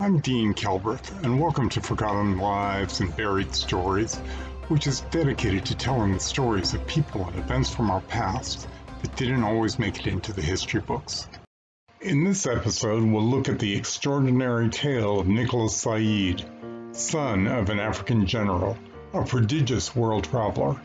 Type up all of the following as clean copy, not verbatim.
I'm Dean Kelbreth, and welcome to Forgotten Lives and Buried Stories, which is dedicated to telling the stories of people and events from our past that didn't always make it into the history books. In this episode, we'll look at the extraordinary tale of Nicholas Said, son of an African general, a prodigious world traveler,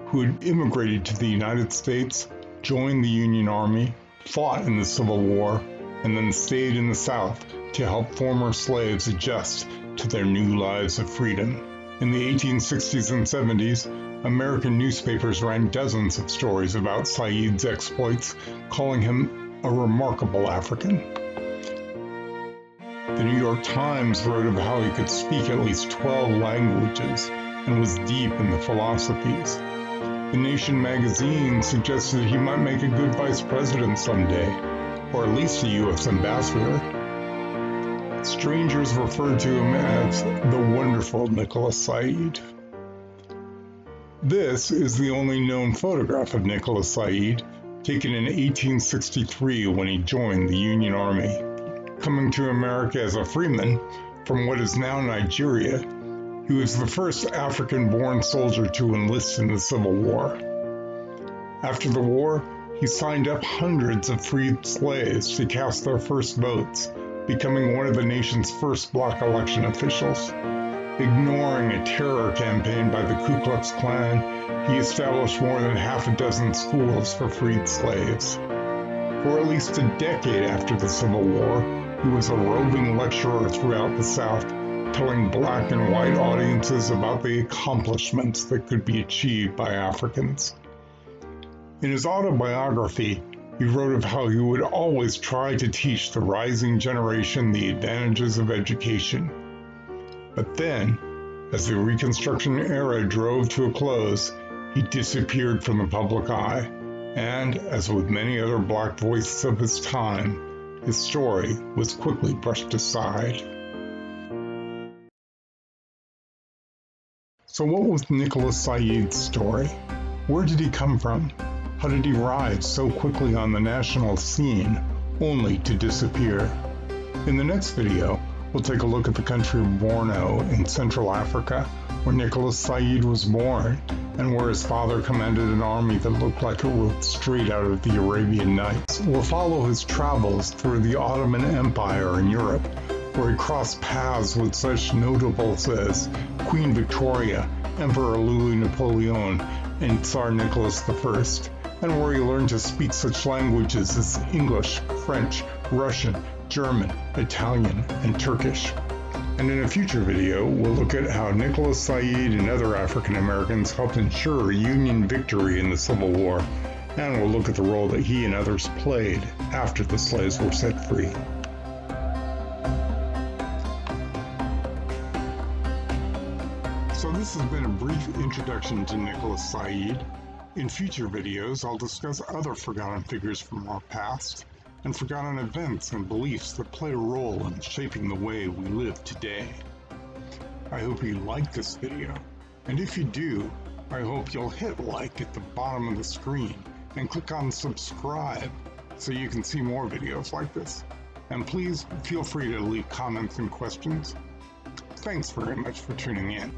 who had immigrated to the United States, joined the Union Army, fought in the Civil War, and then stayed in the South to help former slaves adjust to their new lives of freedom. In the 1860s and 70s, American newspapers ran dozens of stories about Said's exploits, calling him a remarkable African. The New York Times wrote of how he could speak at least 12 languages and was deep in the philosophies. The Nation magazine suggested he might make a good vice president someday, or at least a U.S. ambassador. Strangers referred to him as the wonderful Nicholas Said. This is the only known photograph of Nicholas Said, taken in 1863 when he joined the Union Army. Coming to America as a freeman from what is now Nigeria, he was the first African-born soldier to enlist in the Civil War. After the war, he signed up hundreds of freed slaves to cast their first votes, becoming one of the nation's first black election officials. Ignoring a terror campaign by the Ku Klux Klan, he established more than half a dozen schools for freed slaves. For at least a decade after the Civil War, he was a roving lecturer throughout the South, telling black and white audiences about the accomplishments that could be achieved by Africans. In his autobiography, he wrote of how he would always try to teach the rising generation the advantages of education. But then, as the Reconstruction era drove to a close, he disappeared from the public eye, and, as with many other black voices of his time, his story was quickly brushed aside. So what was Nicholas Said's story? Where did he come from? How did he rise so quickly on the national scene, only to disappear? In the next video, we'll take a look at the country of Borno in Central Africa, where Nicholas Said was born, and where his father commanded an army that looked like it rode straight out of the Arabian Nights. We'll follow his travels through the Ottoman Empire in Europe, where he crossed paths with such notables as Queen Victoria, Emperor Louis Napoleon, and Tsar Nicholas I, and where he learned to speak such languages as English, French, Russian, German, Italian, and Turkish. And in a future video, we'll look at how Nicholas Said and other African Americans helped ensure Union victory in the Civil War, and we'll look at the role that he and others played after the slaves were set free. So this has been a brief introduction to Nicholas Said. In future videos, I'll discuss other forgotten figures from our past and forgotten events and beliefs that play a role in shaping the way we live today. I hope you liked this video, and if you do, I hope you'll hit like at the bottom of the screen and click on subscribe so you can see more videos like this. And please feel free to leave comments and questions. Thanks very much for tuning in.